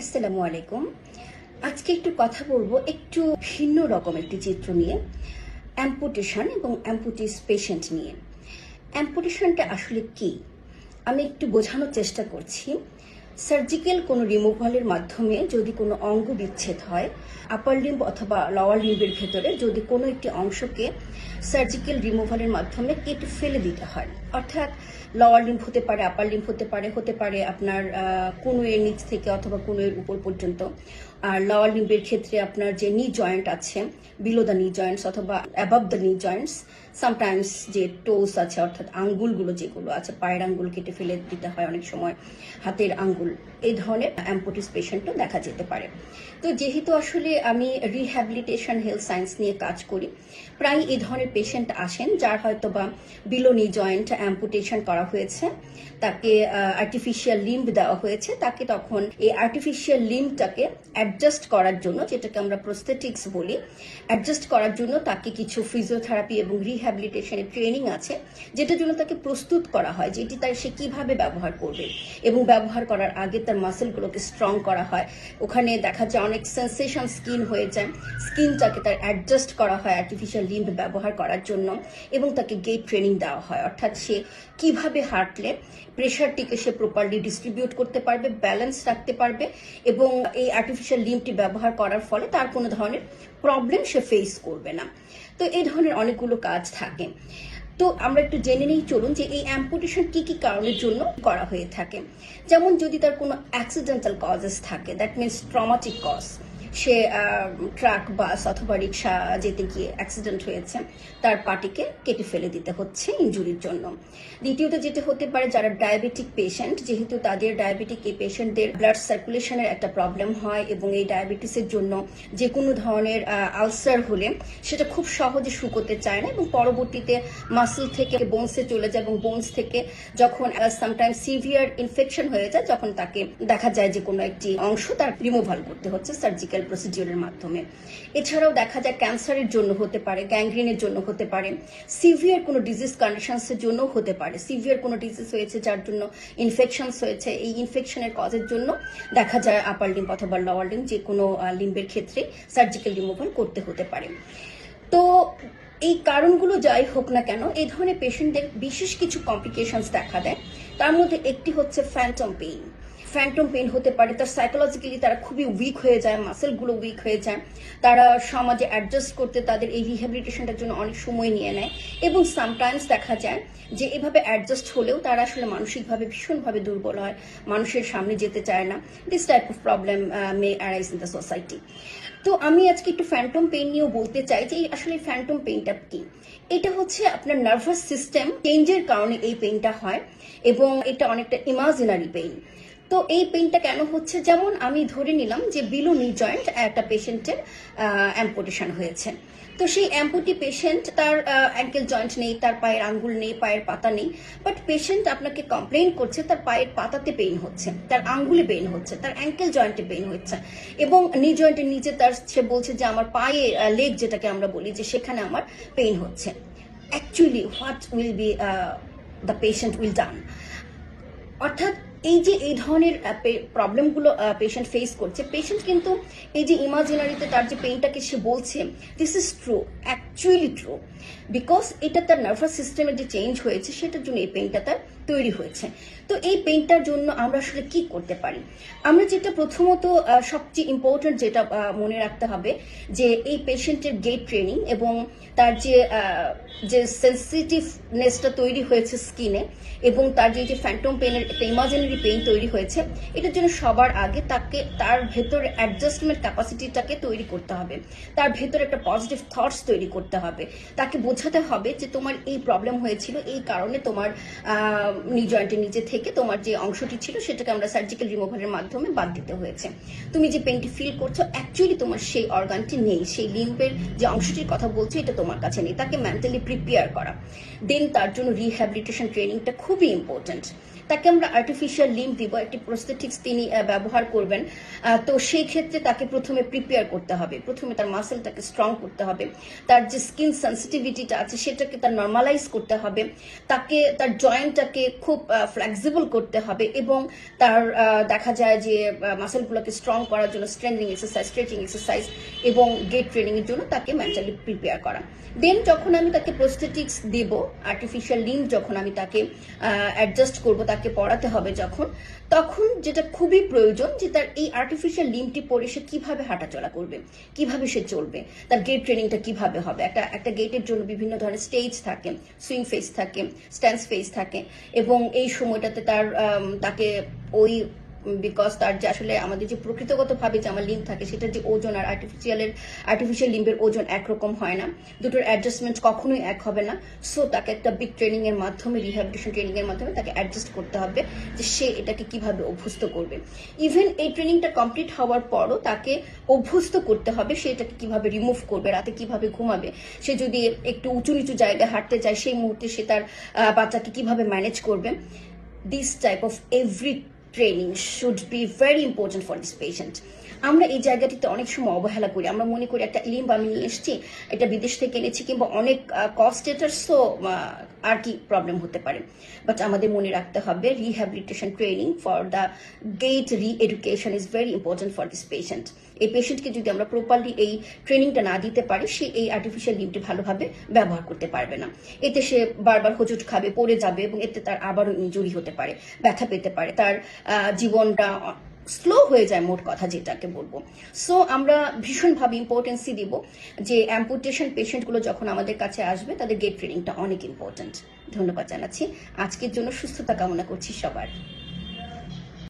আসসালামু আলাইকুম। আজকে একটু কথা বলবো একটু ভিন্ন রকম একটি চিত্র নিয়ে, অ্যাম্পুটেশন এবং অ্যাম্পুটিস পেশেন্ট নিয়ে। অ্যাম্পুটেশনটা আসলে কি আমি একটু বোঝানোর চেষ্টা করছি। সার্জিক্যাল কোনো রিমুভালের মাধ্যমে যদি কোনো অঙ্গ বিচ্ছেদ হয়, আপার লিম্ব অথবা লোয়ার লিম্বের ভেতরে যদি কোনো একটি অংশকে সার্জিক্যাল রিমুভালের মাধ্যমে কেটে ফেলে দিতে হয়, অর্থাৎ লোয়ার লিম্ব হতে পারে, আপার লিম্ব হতে পারে আপনার কনুয়ের নিচ থেকে অথবা কনুয়ের উপর পর্যন্ত। আর লোয়ার লিম্বের ক্ষেত্রে আপনার যে নি জয়েন্ট আছে, বিলো দ্য নি জয়েন্টস অথবা অ্যাবাভ দ্য নি জয়েন্টস, সামটাইমস যে টোস আছে অর্থাৎ আঙ্গুলগুলো যেগুলো আছে, পায়ের আঙ্গুল কেটে ফেলে দিতে হয় অনেক সময়, হাতের আঙ্গুল, এই ধরনের অ্যাম্পুটিস পেশেন্টও দেখা যেতে পারে। তো যেহেতু আসলে আমি রিহ্যাবিলিটেশন হেলথ সায়েন্স নিয়ে কাজ করি, প্রায় এই ধরনের পেশেন্ট আসেন যার হয়তো বা বিলো নি জয়েন্ট অ্যাম্পুটেশন করা হয়েছে, তাকে আর্টিফিশিয়াল লিম্ব দেওয়া হয়েছে, তাকে তখন এই আর্টিফিশিয়াল লিম্বটাকে অ্যাডজাস্ট করার জন্য, যেটাকে আমরা প্রস্থেটিক্স বলি, অ্যাডজাস্ট করার জন্য তাকে কিছু ফিজিওথেরাপি এবং রিহ্যাবিলিটেশনের ট্রেনিং আছে, যেটার জন্য তাকে প্রস্তুত করা হয় যে এটি তার সে কিভাবে ব্যবহার করবে, এবং ব্যবহার করার আগে তার মাসেলগুলোকে স্ট্রং করা হয়। ওখানে দেখা যায় অনেক সেন্সেশন স্কিন হয়ে যায়, স্কিনটাকে তার অ্যাডজাস্ট করা হয় আর্টিফিশিয়াল লিম্ব ব্যবহার করার জন্য, এবং তাকে গেট ট্রেনিং দেওয়া হয়, অর্থাৎ সে কিভাবে হাঁটলে প্রেশারটিকে সে প্রপারলি ডিস্ট্রিবিউট করতে পারবে, ব্যালেন্স রাখতে পারবে, এবং এই আর্টিফিশিয়াল লিম্বটি ব্যবহার করার ফলে তার কোনো ধরনের প্রবলেম সে ফেস করবে না। তো এই ধরনের অনেকগুলো কাজ থাকে। তো আমরা একটু জেনে নিই, চলুন, যে এই অ্যাম্পুটেশন কি কি কারণের জন্য করা হয়ে থাকে। যেমন যদি তার কোনো অ্যাক্সিডেন্টাল কজেস থাকে, that means traumatic cause, say truck, bus অথবা রিক্সা যেতে গিয়ে অ্যাক্সিডেন্ট হয়েছে, তার পাটিকে কেটে ফেলে দিতে হচ্ছে ইনজুরির জন্য। দ্বিতীয়ত যেটা হতে পারে, যারা ডায়াবেটিক পেশেন্ট, যেহেতু তাদের ডায়াবেটিক এই পেশেন্টদের ব্লাড সার্কুলেশনের একটা প্রবলেম হয়, এবং এই ডায়াবেটিসের জন্য যে কোনো ধরনের আলসার হলে সেটা খুব সহজে শুকোতে চায় না, এবং পরবর্তীতে মাসল থেকে বোনসে চলে যায়, এবং বোনস থেকে যখন সামটাইম সিভিয়ার ইনফেকশন হয়ে যায়, যখন তাকে দেখা যায় যে কোনো একটি অংশ তার রিমুভাল করতে হচ্ছে সার্জিক্যাল প্রসিডিউরের মাধ্যমে। এছাড়াও দেখা যায় ক্যান্সারের জন্য হতে পারে, গ্যাংগ্রিনের জন্য হতে পারে, সিভিয়ার কোনো ডিজিজ কন্ডিশনসের জন্য হতে পারে। সিভিয়ার কোনো ডিজিজ হয়েছে যার জন্য ইনফেকশনস হয়েছে, এই ইনফেকশনের কজের জন্য দেখা যায় আপার লিম্ব অথবা লোয়ার লিম্ব যে কোনো লিম্বের ক্ষেত্রে সার্জিক্যাল রিমুভাল করতে হতে পারে। তো এই কারণগুলো যাই হোক না কেন, এই ধরনের পেশেন্টদের বিশেষ কিছু কমপ্লিকেশনস দেখা দেয়। তার মধ্যে একটি হচ্ছে ফ্যান্টম পেইন। ফ্যান্টম পেইন হতে পারে, তার সাইকোলজিক্যালি তারা খুবই উইক হয়ে যায়, মাসেলগুলো উইক হয়ে যায়, তারা সমাজে অ্যাডজাস্ট করতে তাদের এই রিহ্যাবিলিটেশনটার জন্য অনেক সময় নিয়ে নেয়, এবং সামটাইমস দেখা যায় যে এভাবে অ্যাডজাস্ট হলেও তারা আসলে মানসিকভাবে ভীষণভাবে দুর্বল হয়, মানুষের সামনে যেতে চায় না। This type of problem May arise in the society. তো আমি আজকে একটু ফ্যান্টম পেইন নিয়েও বলতে চাই যে আসলে ফ্যান্টম পেইনটা কি। এটা হচ্ছে আপনার নার্ভাস সিস্টেম চেঞ্জের কারণে এই পেইনটা হয়, এবং এটা অনেকটা ইমাজিনারি পেইন। তো এই পেইনটা কেন হচ্ছে, যেমন আমি ধরে নিলাম যে বিলো নি জয়েন্ট একটা পেশেন্টের অ্যাম্পুটেশন হয়েছে। তো সেই অ্যাম্পুটি পেশেন্ট, তার অ্যাঙ্কেল জয়েন্ট নেই, তার পায়ের আঙ্গুল নেই, পায়ের পাতা নেই, বাট পেশেন্ট আপনাকে কমপ্লেইন করছে তার পায়ের পাতাতে পেইন হচ্ছে, তার আঙ্গুলে পেইন হচ্ছে, তার অ্যাঙ্কেল জয়েন্টে পেইন হচ্ছে, এবং নি জয়েন্টের নিচে তার সে বলছে যে আমার পায়ে লেগ যেটাকে আমরা বলি যে সেখানে আমার পেইন হচ্ছে। Actually what will be the patient will done, অর্থাৎ এই যে এই ধরনের প্রবলেমগুলো পেশেন্ট ফেস করছে, পেশেন্ট কিন্তু এই যে ইমাজিনারিতে তার যে পেইনটাকে সে বলছে, this is true, actually true, because এটা তার নার্ভাস সিস্টেমের যে চেঞ্জ হয়েছে সেটার জন্য এই পেইনটা তার তৈরি হয়েছে। তো এই পেইনটার জন্য আমরা আসলে কি করতে পারি? আমরা যেটা প্রথমত সবচেয়ে ইম্পর্টেন্ট যেটা মনে রাখতে হবে, যে এই পেশেন্টের গেট ট্রেনিং এবং তার যে সেন্সিটিভনেসটা তৈরি হয়েছে স্কিনে, এবং তার যে ফ্যান্টম পেইনের একটা ইমাজিনারি পেইন তৈরি হয়েছে, এটার জন্য সবার আগে তাকে তার ভেতরে অ্যাডজাস্টমেন্ট ক্যাপাসিটিটাকে তৈরি করতে হবে, তার ভেতরে একটা পজিটিভ থটস তৈরি করতে হবে, তাকে বোঝাতে হবে যে তোমার এই প্রবলেম হয়েছিল, এই কারণে তোমার নি জয়েন্টের নিচে থেকে তোমার যে অংশটি ছিল সেটাকে আমরা সার্জিক্যাল রিমুভালের মাধ্যমে বাদ দিতে হয়েছে। তুমি যে পেইনটি ফিল করছো, অ্যাকচুয়ালি তোমার সেই অর্গানটি নেই, সেই লিম্বের যে অংশটির কথা বলছো এটা তোমার কাছে নেই। তাকে মেন্টালি প্রিপেয়ার করা, দেন তার জন্য রিহ্যাবিলিটেশন ট্রেনিংটা খুবই ইম্পর্টেন্ট। তাকে আমরা আর্টিফিশিয়াল লিম্ব দিব, একটি প্রস্থেটিক্স তিনি ব্যবহার করবেন। তো সেই ক্ষেত্রে তাকে প্রথমে প্রিপেয়ার করতে হবে, প্রথমে তার মাসেলটাকে স্ট্রং করতে হবে, তার যে স্কিন সেন্সিটিভিটিটা আছে সেটাকে তার নর্মালাইজ করতে হবে, তাকে তার জয়েন্টটাকে খুব ফ্লেক্সিবল করতে হবে, এবং তার দেখা যায় যে মাসেলগুলোকে স্ট্রং করার জন্য স্ট্রেংথেনিং এক্সারসাইজ, স্ট্রেচিং এক্সারসাইজ এবং গেট ট্রেনিং এর জন্য তাকে মেন্টালি প্রিপেয়ার করা। দেন যখন আমি তাকে প্রস্থেটিক্স দেব, আর্টিফিশিয়াল লিম্ব যখন আমি তাকে অ্যাডজাস্ট করব, তাকে পড়াতে হবে তখন যেটা খুবই প্রয়োজন যে তার এই আর্টিফিশিয়াল লিম্বটি পরে সে কিভাবে হাঁটাচলা করবে, কিভাবে সে চলবে, তার গেট ট্রেনিংটা কিভাবে হবে। একটা গেটের জন্য বিভিন্ন ধরনের স্টেজ থাকে, সুইং ফেস থাকে, স্ট্যান্স ফেস থাকে, এবং এই সময়টাতে তাকে ওই বিকজ তার যে আসলে আমাদের যে প্রকৃতিগতভাবে যে আমার লিম্ব থাকে সেটার যে ওজন আর আর্টিফিশিয়াল লিম্বের ওজন একরকম হয় না, দুটোর অ্যাডজাস্টমেন্ট কখনোই এক হবে না। সো তাকে একটা বিগ ট্রেনিং এর মাধ্যমে, রিহ্যাবিলিটেশন ট্রেনিং এর মাধ্যমে তাকে অ্যাডজাস্ট করতে হবে যে সে এটাকে কিভাবে অভ্যস্ত করবে। ইভেন এই ট্রেনিংটা কমপ্লিট হওয়ার পরও তাকে অভ্যস্ত করতে হবে সে এটাকে কিভাবে রিমুভ করবে, রাতে কিভাবে ঘুমাবে, সে যদি একটু উঁচু নিচু জায়গায় হাঁটতে চায় সেই মুহূর্তে সে তার বাচ্চাকে কিভাবে ম্যানেজ করবে। This type of every training should be very important for this patient. আমরা এই জায়গাটিতে অনেক সময় অবহেলা করি, আমরা মনে করি একটা লিম্ব আমি নিয়ে এসেছি, এটা বিদেশ থেকে এনেছি, কিংবা অনেক কস্ট এটার, সো আর কি প্রবলেম হতে পারে। বাট আমাদের মনে রাখতে হবে rehabilitation training for the gait re education is very important for this patient. এই পেশেন্টকে যদি আমরা প্রপারলি এই ট্রেনিংটা না দিতে পারি, সে এই আর্টিফিশিয়াল লিম্বটি ভালোভাবে ব্যবহার করতে পারবে না। এতে সে বারবার হোঁচট খাবে, পড়ে যাবে, এবং এতে তার আবারও ইনজুরি হতে পারে, ব্যথা পেতে পারে, তার জীবনটা স্লো হয়ে যায়, মোট কথা যেটাকে বলবো। সো আমরা ভীষণভাবে ইম্পর্টেন্সই দিব যে অ্যাম্পুটেশন পেশেন্টগুলো যখন আমাদের কাছে আসবে তাদের গেট ট্রেনিংটা অনেক ইম্পর্টেন্ট। ধন্যবাদ জানাচ্ছি। আজকের জন্য সুস্থতা কামনা করছি সবার।